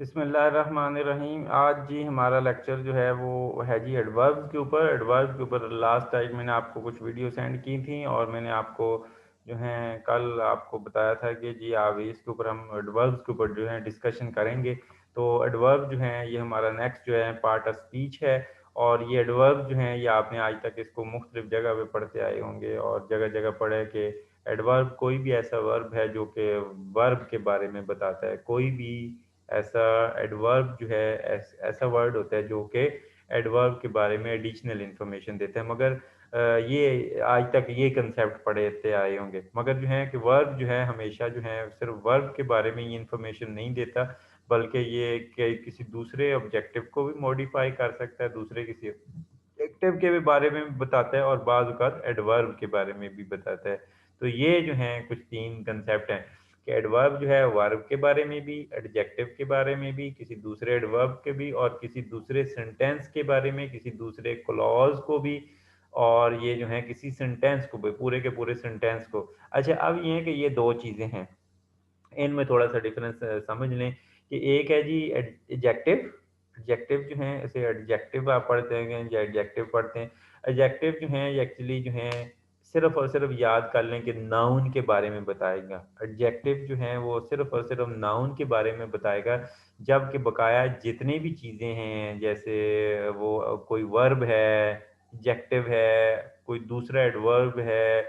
बिस्मिल्लाहिर्रहमानिर्रहीम। आज जी हमारा लेक्चर जो है वो है जी एडवर्ब्स के ऊपर। एडवर्ब्स के ऊपर लास्ट टाइम मैंने आपको कुछ वीडियो सेंड की थी और मैंने आपको जो है कल आपको बताया था कि जी आप इसके ऊपर हम एडवर्ब्स के ऊपर जो है डिस्कशन करेंगे। तो एडवर्ब जो है ये हमारा नेक्स्ट जो है पार्ट ऑफ स्पीच है। और ये एडवर्ब जो है ये आपने आज तक इसको मुख्तलिफ जगह पे पढ़ते आए होंगे और जगह जगह पढ़े कि एडवर्ब कोई भी ऐसा वर्ब है जो कि वर्ब के बारे में बताता है। कोई भी ऐसा एडवर्ब जो है ऐसा वर्ड होता है जो कि एडवर्ब के बारे में एडिशनल इंफॉर्मेशन देता है। मगर ये आज तक ये कंसेप्ट पढ़ते आए होंगे, मगर जो है कि वर्ब जो है हमेशा जो है सिर्फ वर्ब के बारे में ये इंफॉर्मेशन नहीं देता, बल्कि ये किसी दूसरे ऑब्जेक्टिव को भी मॉडिफाई कर सकता है, दूसरे किसी ऑब्जेक्टिव के भी बारे में भी बताता है और बाज़ औक़ात एडवर्ब के बारे में भी बताता है। तो ये जो है कुछ तीन कंसेप्ट हैं कि एडवर्ब जो है वर्ब के बारे में भी, एडजेक्टिव के बारे में भी, किसी दूसरे एडवर्ब के भी, और किसी दूसरे सेंटेंस के बारे में, किसी दूसरे क्लॉज को भी, और ये जो है किसी सेंटेंस को भी, पूरे के पूरे सेंटेंस को। अच्छा, अब ये है कि ये दो चीज़ें हैं, इनमें थोड़ा सा डिफरेंस समझ लें कि एक है जी एडजेक्टिव। एडजेक्टिव जो है ऐसे एडजेक्टिव आप पढ़ते हैं या एडजेक्टिव पढ़ते हैं। एडजेक्टिव जो है एक्चुअली जो है सिर्फ और सिर्फ याद कर लें कि नाउन के बारे में बताएगा। एडजेक्टिव जो है वो सिर्फ और सिर्फ नाउन के बारे में बताएगा, जबकि बकाया जितनी भी चीज़ें हैं जैसे वो कोई वर्ब है, एडजेक्टिव है, कोई दूसरा एडवर्ब है,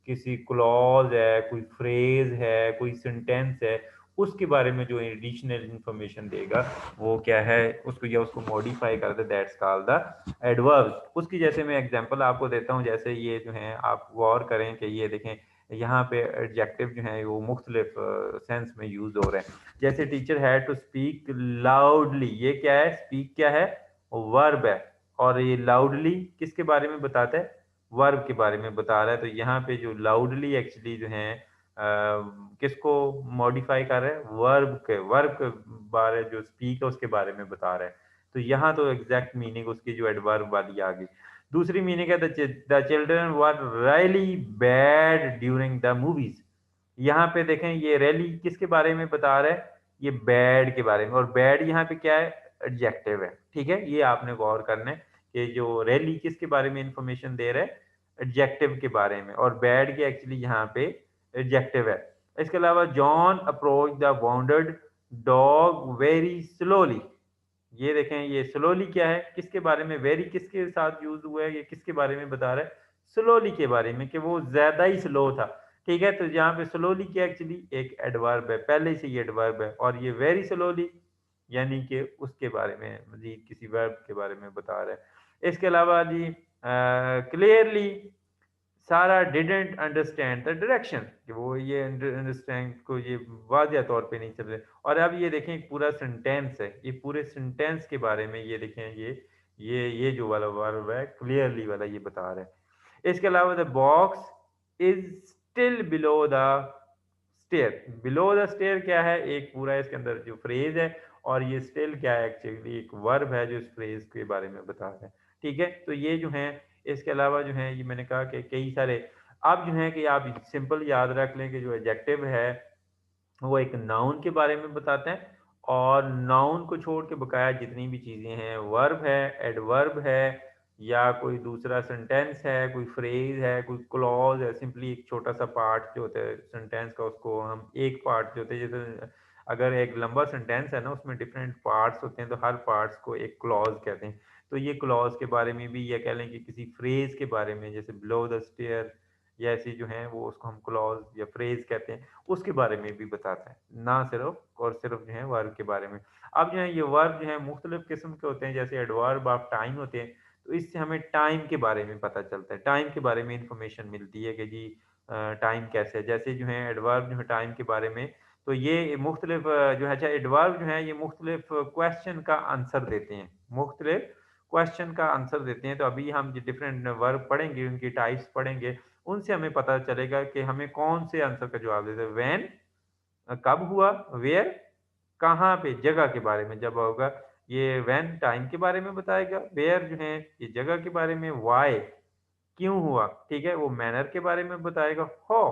किसी क्लॉज है, कोई फ्रेज है, कोई सेंटेंस है, उसके बारे में जो एडिशनल इंफॉर्मेशन देगा वो क्या है, उसको या उसको मॉडिफाई कर दे, दैट्स कॉल्ड द एडवर्ब्स। उसकी जैसे मैं एग्जांपल आपको देता हूँ, जैसे ये जो है आप गौर करें कि ये देखें यहाँ पे एडजेक्टिव जो है वो मुख्तलिफ सेंस में यूज हो रहे हैं। जैसे टीचर है टू स्पीक लाउडली, ये क्या है, स्पीक क्या है, वर्ब है, और ये लाउडली किसके बारे में बताता है, वर्ब के बारे में बता रहा है। तो यहाँ पे जो लाउडली एक्चुअली जो है किसको मॉडिफाई कर रहा है, वर्ब के बारे, जो स्पीक है उसके बारे में बता रहा है। तो यहाँ तो एग्जैक्ट मीनिंग उसकी जो एडवर्ब वाली आ गई। दूसरी मीनिंग है the children were really bad during the movies. यहाँ पे देखें ये रैली किसके बारे में बता रहा है, ये बैड के बारे में, और बैड यहाँ पे क्या है, एडजेक्टिव है। ठीक है, ये आपने गौर करना है कि जो रैली किसके बारे में इंफॉर्मेशन दे रहा है, एडजेक्टिव के बारे में, और बैड के एक्चुअली यहाँ पे एडजेक्टिव है। इसके अलावा John approach the bounded dog very slowly. ये देखें ये स्लोली क्या है, किसके बारे में, वेरी किसके साथ यूज हुआ है, ये किसके बारे में बता रहा है, स्लोली के बारे में, कि वो ज्यादा ही स्लो था। ठीक है, तो यहाँ पे स्लोली क्या एक्चुअली एक एडवर्ब है, पहले से ये एडवर्ब है, और ये वेरी स्लोली यानी कि उसके बारे में मजीद किसी वर्ब के बारे में बता रहा है। इसके अलावा जी क्लियरली सारा डिडेंट अंडरस्टैंड द डायरेक्शन, कि वो ये अंडरस्टैंड को ये वाज़िया तौर पे नहीं समझे। और अब ये देखें एक पूरा सेंटेंस है, ये पूरे सेंटेंस के बारे में ये देखें, ये जो वाला वर्ब है क्लियरली वाला ये बता रहा है। इसके अलावा the box is still below the stair. Below the stair क्या है, एक पूरा इसके अंदर जो फ्रेज है, और ये स्टिल क्या है, एक्चुअली एक वर्ब है जो इस फ्रेज के बारे में बता रहा है। ठीक है, तो ये जो है, इसके अलावा जो है ये मैंने कहा कि कई सारे, अब जो है कि आप सिंपल याद रख लें कि जो एडजेक्टिव है वो एक नाउन के बारे में बताते हैं, और नाउन को छोड़ के बकाया जितनी भी चीज़ें हैं, वर्ब है, एडवर्ब है, या कोई दूसरा सेंटेंस है, कोई फ्रेज है, कोई क्लॉज है, सिंपली एक छोटा सा पार्ट जो होता है सेंटेंस का, उसको हम एक पार्ट जो होते हैं, जैसे अगर एक लंबा सेंटेंस है ना उसमें डिफरेंट पार्ट्स होते हैं, तो हर पार्ट्स को एक क्लॉज कहते हैं। तो ये क्लॉज के बारे में भी, या कह लें कि किसी फ्रेज के बारे में, जैसे बिलो द स्टेयर या ऐसी जो है वो उसको हम क्लॉज या फ्रेज कहते हैं, उसके बारे में भी बताता है, ना सिर्फ और सिर्फ जो है वर्ब के बारे में। अब जो है ये वर्ब जो है मुख्तलिफ किस्म के होते हैं, जैसे एडवर्ब ऑफ टाइम होते हैं, तो इससे हमें टाइम के बारे में पता चलता है, टाइम के बारे में इंफॉर्मेशन मिलती है कि जी टाइम कैसे है। जैसे जो है एडवर्ब जो है टाइम के बारे में, तो ये मुख्तलिफ जो है, अच्छा एडवर्ब जो है ये मुख्तलिफ क्वेश्चन का आंसर देते हैं, मुख्तलिफ क्वेश्चन का आंसर देते हैं। तो अभी हम जो डिफरेंट वर्ब पढ़ेंगे, उनकी टाइप्स पढ़ेंगे, उनसे हमें पता चलेगा कि हमें कौन से आंसर का जवाब देते हैं। व्हेन कब हुआ, वेयर कहाँ पे, जगह के बारे में जब होगा, ये व्हेन टाइम के बारे में बताएगा, वेयर जो है ये जगह के बारे में, व्हाई क्यों हुआ, ठीक है, वो मैनर के बारे में बताएगा, हाउ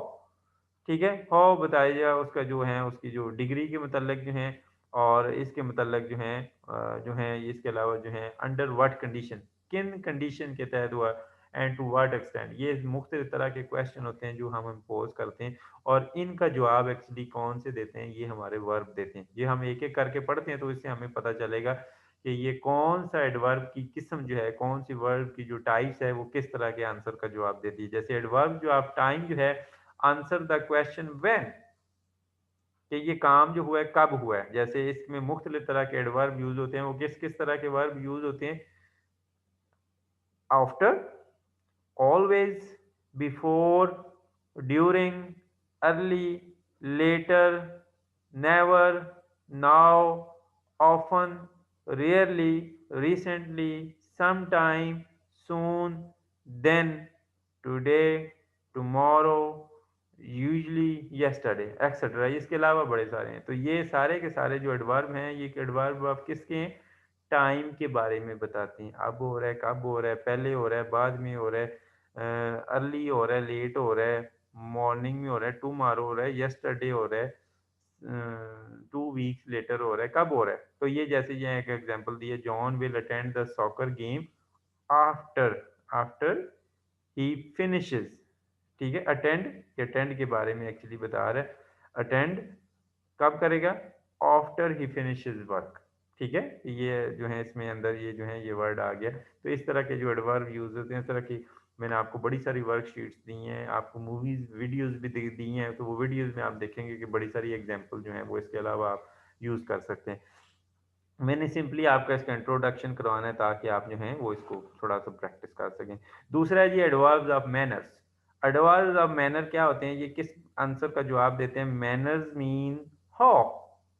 ठीक है, हाउ बताया उसका जो है उसकी जो डिग्री के मतलब जो है, और इसके मतलब जो है इसके अलावा जो है अंडर व्हाट कंडीशन, किन कंडीशन के तहत हुआ, एंड टू व्हाट एक्सटेंट। ये मुख्तलिफ तरह के क्वेश्चन होते हैं जो हम इम्पोज करते हैं और इनका जवाब एक्चुअली कौन से देते हैं, ये हमारे वर्ब देते हैं। ये हम एक एक करके पढ़ते हैं तो इससे हमें पता चलेगा कि ये कौन सा एडवर्ब की किस्म जो है, कौन सी वर्ब की जो टाइप्स है वो किस तरह के आंसर का जवाब देती है। जैसे एडवर्ब जो आप टाइम जो है, आंसर द क्वेश्चन व्हेन, कि ये काम जो हुआ है कब हुआ है। जैसे इसमें मुख्तलिफ तरह के एडवर्ब यूज होते हैं, वो किस किस तरह के वर्ब यूज होते हैं, after, always, before, during, early, later, never, now, often, rarely, recently, sometime, soon, then, today, tomorrow, usually, yesterday, etcetera. इसके अलावा बड़े सारे हैं। तो ये सारे के सारे जो एडवर्ब हैं, ये एडवर्ब आप किसके हैं, टाइम के बारे में बताते हैं। अब हो रहा है, कब हो रहा है, पहले हो रहा है, बाद में हो रहा है, अर्ली हो रहा है, लेट हो रहा है, मॉर्निंग में हो रहा है, टुमारो हो रहा है, यस्टरडे हो रहा है, 2 वीक्स लेटर हो रहा है, कब हो रहा है। तो ये जैसे ये एक एग्जांपल दिए, John will attend the soccer game after after he finishes. ठीक है, अटेंड, अटेंड के बारे में एक्चुअली बता रहा है। अटेंड कब करेगा, आफ्टर ही फिनिशेस वर्क। ठीक है, ये जो है इसमें अंदर ये जो है ये वर्ड आ गया। तो इस तरह के जो एडवर्ब यूज होते हैं, इस तरह की मैंने आपको बड़ी सारी वर्कशीट्स दी हैं, आपको मूवीज वीडियोस भी दी हैं। तो वो वीडियोस में आप देखेंगे कि बड़ी सारी एग्जांपल जो है वो इसके अलावा आप यूज कर सकते हैं। मैंने सिंपली आपका इसका इंट्रोडक्शन करवाना है ताकि आप जो है वो इसको थोड़ा सा प्रैक्टिस कर सकें। दूसरा है जी adverbs of manners. Adverbs of manner क्या होते हैं, ये किस आंसर का जवाब देते हैं। मैनर्स मीन हाउ,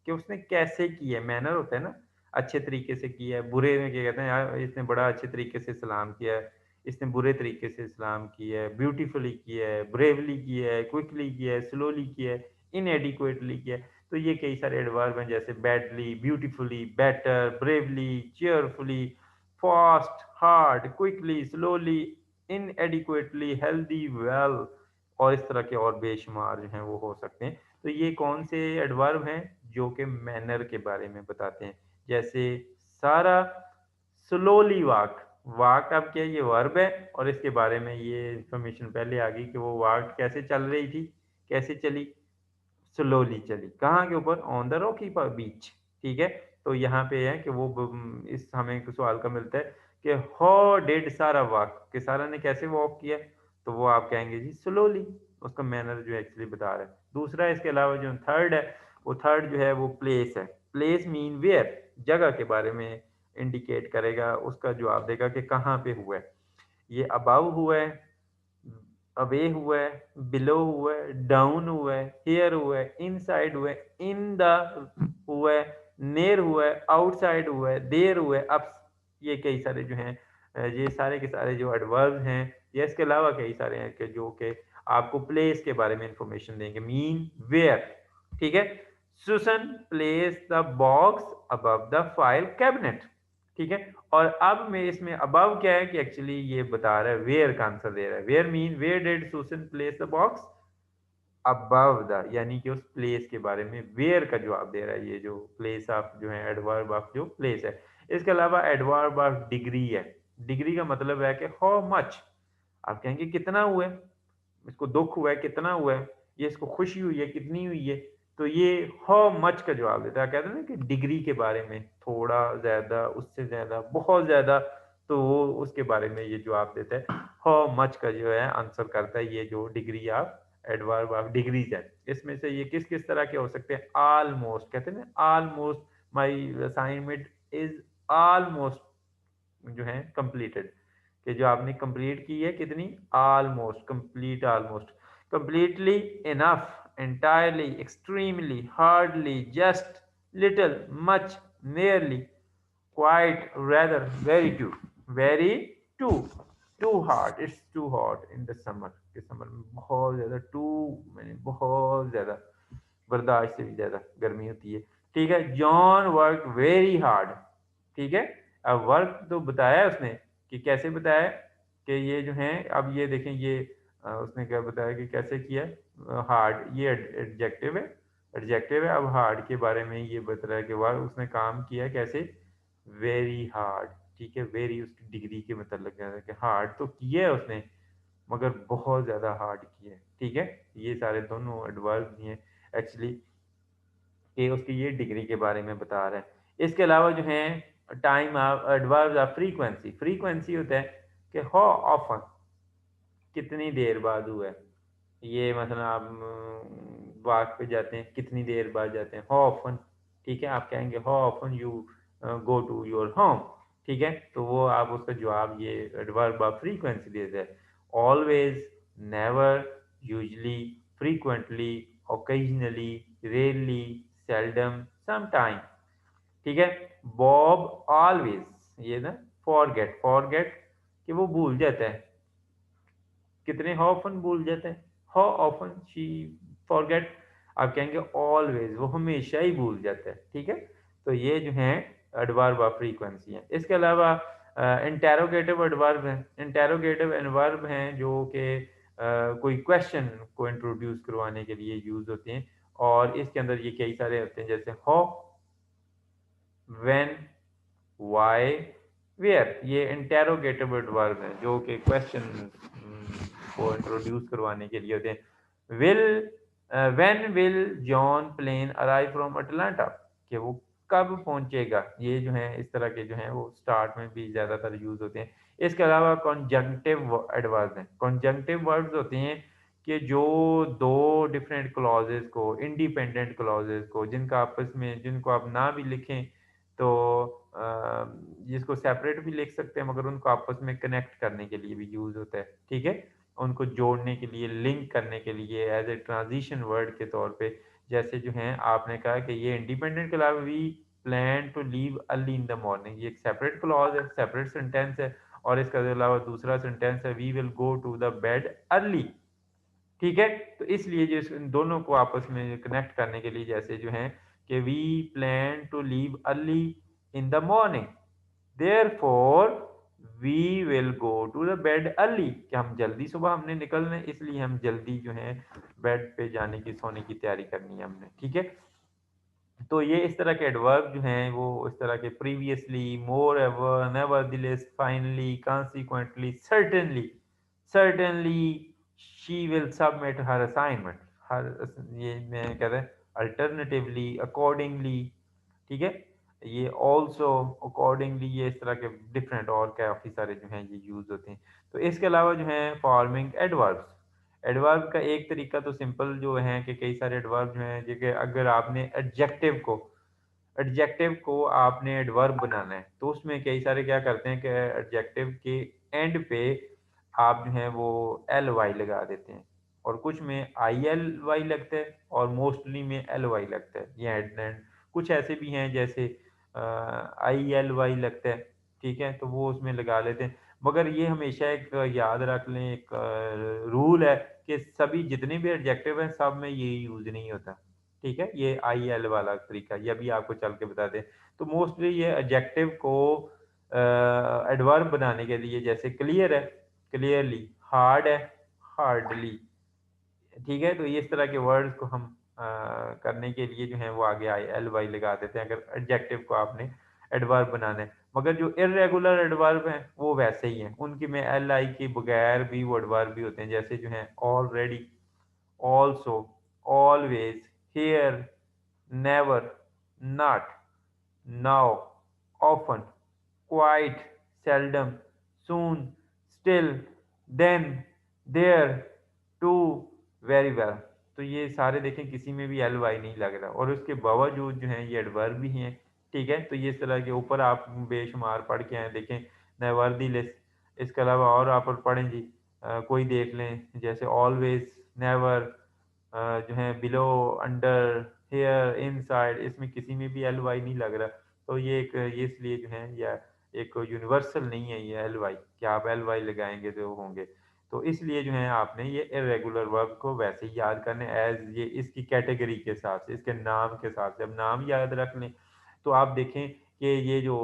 कि उसने कैसे किया है। मैनर होता है ना, अच्छे तरीके से किया है। बुरे में क्या कहते हैं, यार इसने बड़ा अच्छे तरीके से सलाम किया है, इसने बुरे तरीके से सलाम किया है, ब्यूटीफुली किया है, ब्रेवली किया है, क्विकली किया है, स्लोली किया है, इनएडिक्वेटली किया है। तो ये कई सारे एडवर्ब हैं, जैसे badly, beautifully, better, bravely, cheerfully, fast, hard, quickly, slowly, inadequately, healthy, well, और इस तरह के और बेशुमार जो हैं वो हो सकते हैं। तो ये कौन से एडवर्ब हैं जो कि मैनर के बारे में बताते हैं। जैसे सारा स्लोली वॉक, वॉक अब क्या है, ये वर्ब है और इसके बारे में ये इंफॉर्मेशन पहले आ गई कि वो वॉक कैसे चल रही थी, कैसे चली, स्लोली चली। कहाँ के ऊपर, ऑन द रॉकी बीच। ठीक है, तो यहाँ पे है कि वो इस हमें एक सवाल का मिलता है कि हाउ डिड सारा वॉक, कि सारा ने कैसे वॉक किया, तो वो आप कहेंगे जी स्लोली। उसका मैनर जो एक्चुअली बता रहा है। दूसरा इसके अलावा जो थर्ड है, वो थर्ड जो है वो प्लेस है। प्लेस मीन वेयर, जगह के बारे में इंडिकेट करेगा, उसका जवाब देगा कि कहाँ पे हुआ है। ये अबाव हुआ है, अवे हुआ है, बिलो हुआ है, डाउन हुआ है, हियर हुआ है, इनसाइड हुआ है, इन द हुआ है, नेर हुआ है, आउटसाइड हुआ है, देर हुआ है, अब। ये कई सारे जो हैं, ये सारे के सारे जो एडवर्ब हैं, या इसके अलावा कई सारे हैं कि जो कि आपको प्लेस के बारे में इंफॉर्मेशन देंगे। Mean where. ठीक है, Susan place the box above the file cabinet. ठीक है, और अब मैं इसमें अबव क्या है कि एक्चुअली ये बता रहा है, वेयर का आंसर दे रहा है। Where mean where did Susan place the box above the, यानी कि उस प्लेस के बारे में वेयर का जवाब दे रहा है। ये जो प्लेस ऑफ जो है एडवर्ब ऑफ जो प्लेस है। इसके अलावा एडवर्ब ऑफ डिग्री है। डिग्री का मतलब है कि हाउ मच, आप कहेंगे कितना हुआ है, इसको दुख हुआ है कितना हुआ है, ये इसको खुशी हुई है कितनी हुई है। तो ये हाउ मच का जवाब देता है। कहते हैं ना कि डिग्री के बारे में, थोड़ा ज्यादा, उससे ज्यादा, बहुत ज्यादा, तो वो उसके बारे में ये जवाब देता है। हाउ मच का जो है आंसर करता है ये जो degree of adverb of degrees है। इसमें से ये किस किस तरह के हो सकते हैं। ऑलमोस्ट, कहते हैं ना almost my assignment is almost जो है कंप्लीटेड, कि जो आपने कंप्लीट की है कितनी, almost complete, almost completely, enough, entirely, extremely, hardly, just, little, much, nearly, quite, rather, very too, very too, too hot, it's too hot in the summer, के summer में बहुत ज्यादा, टू मैंने बहुत ज्यादा, बर्दाश्त से भी ज्यादा गर्मी होती है। ठीक है, जॉन वर्क वेरी हार्ड। ठीक है, अब वर्क तो बताया है उसने कि कैसे बताया है, कि ये जो है, अब ये देखें, ये उसने क्या बताया कि कैसे किया। हार्ड ये एडजेक्टिव है, एडजेक्टिव है। अब हार्ड के बारे में ये बता रहा है कि वाह उसने काम किया कैसे, वेरी हार्ड। ठीक है, वेरी उसकी डिग्री के मतलब लग जाता है कि हार्ड तो किया है उसने मगर बहुत ज़्यादा हार्ड किया है। ठीक है, ये सारे दोनों एडवर्ब हैं एक्चुअली, कि उसकी ये डिग्री के बारे में बता रहा है। इसके अलावा जो है time of adverb of frequency, frequency होता है कि हाउ ऑफन, कितनी देर बाद हुआ है। ये मतलब आप वॉक पे जाते हैं, कितनी देर बाद जाते हैं, हाउ ऑफन। ठीक है, आप कहेंगे how often you go to your home. ठीक है, तो वो आप उसका जवाब ये एडवर्ब ऑफ फ्रीक्वेंसी देते हैं। Always, never, usually, frequently, occasionally, rarely, seldom, sometime. ठीक है, बॉब ऑलवेज, ये ना फॉरगेट, फॉरगेट कि वो भूल जाता है, कितने ऑफन भूल जाते हैं, हाउ ऑफन शी फॉरगेट। आप कहेंगे ऑलवेज, वो हमेशा ही भूल जाता है। ठीक है, तो ये जो है एडवर्ब ऑफ फ्रीक्वेंसी है। इसके अलावा इंटेरोगेटिव एडवर्ब है। इंटेरोगेटिव एडवर्ब हैं जो कि कोई क्वेश्चन को इंट्रोड्यूस करवाने के लिए यूज होते हैं, और इसके अंदर ये कई सारे होते हैं, जैसे हाउ, व्हेन, वाई, वेयर। ये इंटेरोगेटिव वर्ब है जो कि क्वेश्चन को इंट्रोड्यूस करवाने के लिए होते हैं। Will, when will John plane arrive from Atlanta, कि वो कब पहुंचेगा। ये जो है इस तरह के जो है वो स्टार्ट में भी ज़्यादातर यूज होते हैं। इसके अलावा कॉन्जंक्टिव एडवर्ब हैं। कॉन्जंक्टिव वर्ब्स होते हैं कि जो दो डिफरेंट क्लॉजेज को, इंडिपेंडेंट क्लॉजेज को, जिनका आपस में, जिनको आप ना भी लिखें तो जिसको सेपरेट भी लिख सकते हैं मगर उनको आपस में कनेक्ट करने के लिए भी यूज होता है। ठीक है, उनको जोड़ने के लिए, लिंक करने के लिए एज ए ट्रांजिशन वर्ड के तौर पे। जैसे जो है आपने कहा कि ये इंडिपेंडेंट के अलावा we plan to leave early in the morning, ये एक सेपरेट क्लॉज है, सेपरेट सेंटेंस है। और इसके अलावा दूसरा सेंटेंस है we will go to the bed early. ठीक है, तो इसलिए जो इन दोनों को आपस में कनेक्ट करने के लिए, जैसे जो है कि we plan to leave early in the morning, therefore we will go to the bed early, कि हम जल्दी सुबह हमने निकलना है, इसलिए हम जल्दी जो है बेड पे जाने की, सोने की तैयारी करनी है हमने। ठीक है, तो ये इस तरह के एडवर्ब जो हैं वो इस तरह के previously, moreover, nevertheless, finally, consequently, certainly, certainly she will submit her assignment, her, ये मैं कह रहा है अल्टरनेटिवली, अकॉर्डिंगली। ठीक है, ये ऑल्सो, अकॉर्डिंगली, ये इस तरह के डिफरेंट और काफ़ी सारे जो हैं ये यूज़ होते हैं। तो इसके अलावा जो है फॉर्मिंग एडवर्ब्स, एडवर्ब का एक तरीका तो सिंपल जो है कि कई सारे एडवर्ब जो हैं जैसे अगर आपने एडजेक्टिव को, एडजेक्टिव को आपने एडवर्ब बनाना है तो उसमें कई सारे क्या करते हैं कि एडजेक्टिव के एंड पे आप जो है वो एल वाई लगा देते हैं, और कुछ में आई एल वाई लगता है और मोस्टली में एल वाई लगता है। ये एड एंड कुछ ऐसे भी हैं जैसे आई एल वाई लगता है। ठीक है, तो वो उसमें लगा लेते हैं, मगर ये हमेशा एक याद रख लें, एक रूल है कि सभी जितने भी एडजेक्टिव हैं सब में ये यूज नहीं होता। ठीक है, ये आई एल वाला तरीका ये अभी आपको चल के बता दें। तो मोस्टली ये एडजेक्टिव को एडवर्ब बनाने के लिए, जैसे क्लियर है, क्लियरली, हार्ड है, हार्डली। ठीक है, तो ये इस तरह के वर्ड्स को हम करने के लिए जो है वो आगे आई एल वाई लगा देते हैं अगर एडजेक्टिव को आपने एडवर्ब बनाना है। मगर जो इरेगुलर एडवर्ब हैं वो वैसे ही हैं, उनकी में एल आई के बगैर भी वो एडवर्ब भी होते हैं, जैसे जो है already, also, always, here, never, not, now, often, quite, seldom, soon, still, then, there, too, very well. तो ये सारे देखें किसी में भी एल वाई नहीं लग रहा, और उसके बावजूद जो है ये एडवर्ब भी हैं। ठीक है, तो ये इस तरह के ऊपर आप बेशुमार पढ़ के आए देखें, नवर्दी लिस्ट। इसके अलावा और आप पढ़ें जी, कोई देख लें जैसे ऑलवेज, नेवर, जो है बिलो, अंडर, हेयर, इनसाइड, इसमें किसी में भी एल वाई नहीं लग रहा। तो ये एक, ये इसलिए जो है या एक यूनिवर्सल नहीं है ये एल वाई, कि आप एल वाई लगाएंगे तो होंगे। तो इसलिए जो है आपने ये इरेगुलर वर्ब को वैसे ही याद करने, एज ये इसकी कैटेगरी के हिसाब से, इसके नाम के हिसाब से। अब नाम याद रख लें तो आप देखें कि ये जो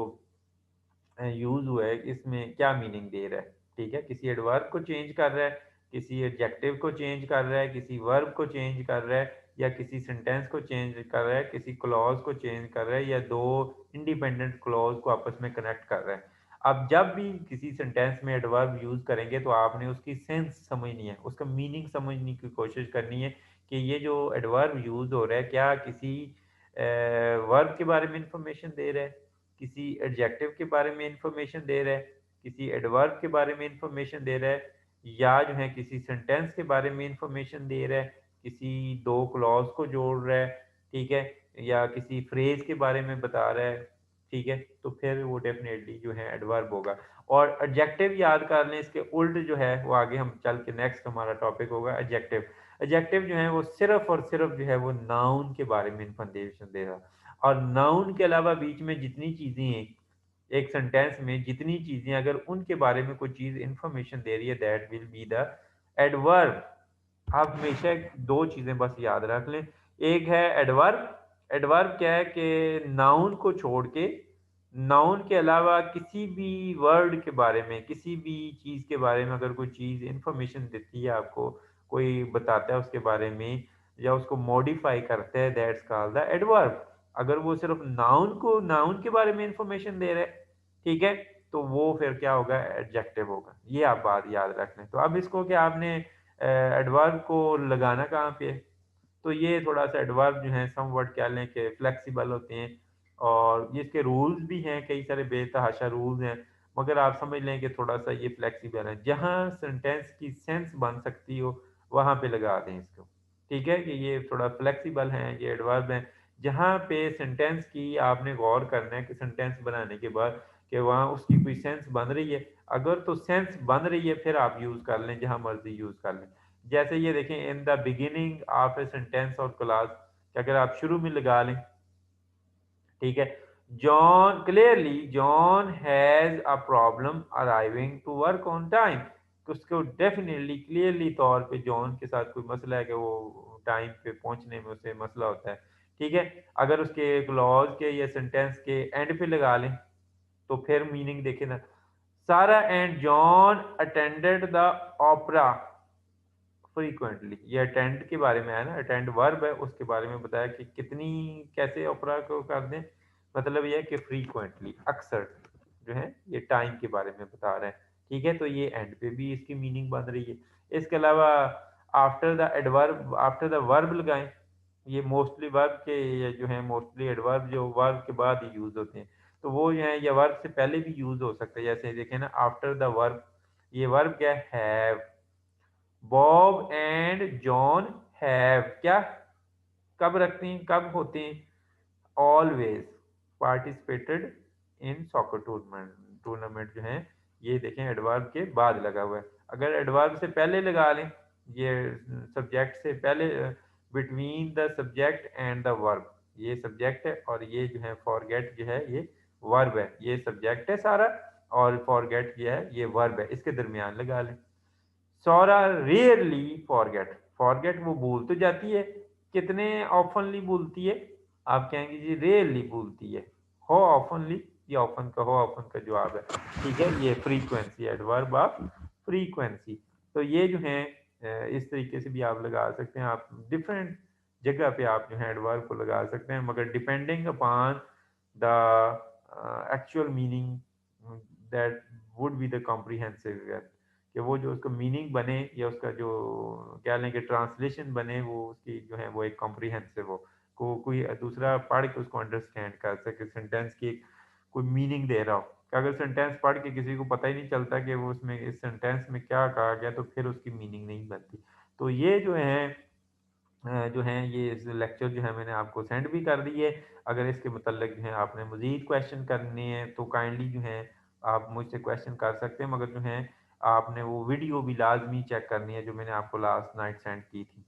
यूज हुआ है इसमें क्या मीनिंग दे रहा है। ठीक है, किसी एडवर्ब को चेंज कर रहा है, किसी एडजेक्टिव को चेंज कर रहा है, किसी वर्ब को चेंज कर रहा है, या किसी सेंटेंस को चेंज कर रहा है, किसी क्लॉज को चेंज कर रहा है, या दो इंडिपेंडेंट क्लॉज को आपस में कनेक्ट कर रहा है। अब जब भी किसी सेंटेंस में एडवर्ब यूज करेंगे तो आपने उसकी सेंस समझनी है, उसका मीनिंग समझने की कोशिश करनी है कि ये जो एडवर्ब यूज हो रहा है क्या किसी वर्ब के बारे में इंफॉर्मेशन दे रहा है, किसी एडजेक्टिव के बारे में इंफॉर्मेशन दे रहा है, किसी एडवर्ब के बारे में इंफॉर्मेशन दे रहा है, या जो है किसी सेंटेंस के बारे में इंफॉर्मेशन दे रहा है, किसी दो क्लॉज को जोड़ रहा है, ठीक है, या किसी फ्रेज के बारे में बता रहा है, ठीक है, तो फिर वो डेफिनेटली जो है एडवर्ब होगा। और एडजेक्टिव याद कर लें, इसके उल्ट जो है वो आगे हम चल के नेक्स्ट हमारा टॉपिक होगा एडजेक्टिव। एडजेक्टिव जो है वो सिर्फ और सिर्फ जो है वो नाउन के बारे में इंफॉर्मेशन दे रहा, और नाउन के अलावा बीच में जितनी चीजें हैं एक सेंटेंस में, जितनी चीजें अगर उनके बारे में कोई चीज इंफॉर्मेशन दे रही है that will be the adverb. आप हमेशा दो चीजें बस याद रख लें, एक है एडवर्ब। एडवर्ब क्या है कि नाउन को छोड़ के, नाउन के अलावा किसी भी वर्ड के बारे में, किसी भी चीज के बारे में अगर कोई चीज इंफॉर्मेशन देती है आपको, कोई बताता है उसके बारे में या उसको मॉडिफाई करता है, दैट्स कॉल्ड द एडवर्ब। अगर वो सिर्फ नाउन को, नाउन के बारे में इंफॉर्मेशन दे रहा है, ठीक है, तो वो फिर क्या होगा, एडजेक्टिव होगा। ये आप बात याद रख लें। तो अब इसको क्या आपने एडवर्ब को लगाना कहाँ पे है, तो ये थोड़ा सा एडवर्ब जो है समवट कह लें कि फ्लेक्सिबल होते हैं, और ये इसके रूल्स भी हैं, कई सारे बेतहाशा रूल्स हैं, मगर आप समझ लें कि थोड़ा सा ये फ्लेक्सिबल है। जहाँ सेंटेंस की सेंस बन सकती हो वहाँ पे लगा दें इसको, ठीक है, कि ये थोड़ा फ्लेक्सिबल हैं, ये एडवर्ब हैं। जहाँ पे सेंटेंस की आपने गौर करना है कि सेंटेंस बनाने के बाद कि वहाँ उसकी कोई सेंस बन रही है, अगर तो सेंस बन रही है फिर आप यूज कर लें, जहां मर्जी यूज कर लें। जैसे ये देखें, in the beginning of a sentence और क्लास, अगर आप शुरू में लगा लें, ठीक है, John clearly John has a problem arriving to work on time, तो उसको डेफिनेटली क्लियरली तौर पे जॉन के साथ कोई मसला है कि वो टाइम पे पहुंचने में उसे मसला होता है, ठीक है। अगर उसके क्लॉज के या सेंटेंस के एंड पे लगा लें तो फिर मीनिंग देखे ना, Sarah and John attended the opera frequently, ये अटेंड के बारे में है ना, अटेंड वर्ब है, उसके बारे में बताया कि कितनी, कैसे ओपरा को कर दें, मतलब ये है कि फ्रीक्वेंटली, अक्सर जो है ये टाइम के बारे में बता रहे हैं, ठीक है। तो ये एंड पे भी इसकी मीनिंग बन रही है। इसके अलावा after the adverb, after the verb लगाएं, ये मोस्टली वर्ब के, ये जो है मोस्टली एडवर्ब जो वर्ब के बाद ही यूज होते हैं, तो वो जो है ये वर्ब से पहले भी यूज हो सकता है। जैसे देखें ना, आफ्टर द वर्ब, ये वर्ब क्या है, बॉब एंड जॉन हैव क्या, कब रखते हैं, कब होते हैं, always participated in soccer tournament, tournament जो है ये देखें एडवर्ब के बाद लगा हुआ है। अगर एडवर्ब से पहले लगा लें, ये सब्जेक्ट से पहले, between the subject and the verb, ये सब्जेक्ट है और ये जो है फॉरगेट जो है ये वर्ब है, ये सब्जेक्ट है सारा और फॉरगेट जो है ये वर्ब है, इसके दरमियान लगा लें। सौरा रेयरली फॉरगेट, फॉरगेट वो भूल तो जाती है, कितने ऑफनली भूलती है, आप कहेंगे जी रेयरली भूलती है, हो ऑफनली, ये ऑफन का, हो ऑफन का जवाब है, ठीक है। ये फ्रीक्वेंसी, एडवर्ब ऑफ फ्रीक्वेंसी। तो ये जो है इस तरीके से भी आप लगा सकते हैं, आप डिफरेंट जगह पे आप जो है एडवर्ब को लगा सकते हैं, मगर depending upon the actual meaning that would be the comprehensive, कि वो जो उसका मीनिंग बने या उसका जो क्या लें कि ट्रांसलेशन बने, वो उसकी जो है वो एक कॉम्प्रिहेंसिव हो, को कोई दूसरा पढ़ के उसको अंडरस्टैंड कर सके, सेंटेंस की कोई मीनिंग दे रहा हो, कि अगर सेंटेंस पढ़ के किसी को पता ही नहीं चलता कि वो उसमें इस सेंटेंस में क्या कहा गया, तो फिर उसकी मीनिंग नहीं बनती। तो ये जो है जो है ये इस लेक्चर जो है मैंने आपको सेंड भी कर दी है। अगर इसके मतलब जो है आपने मज़ीद क्वेश्चन करने हैं तो काइंडली जो है आप मुझसे क्वेश्चन कर सकते हैं, मगर जो है आपने वो वीडियो भी लाजमी चेक करनी है जो मैंने आपको लास्ट नाइट सेंड की थी।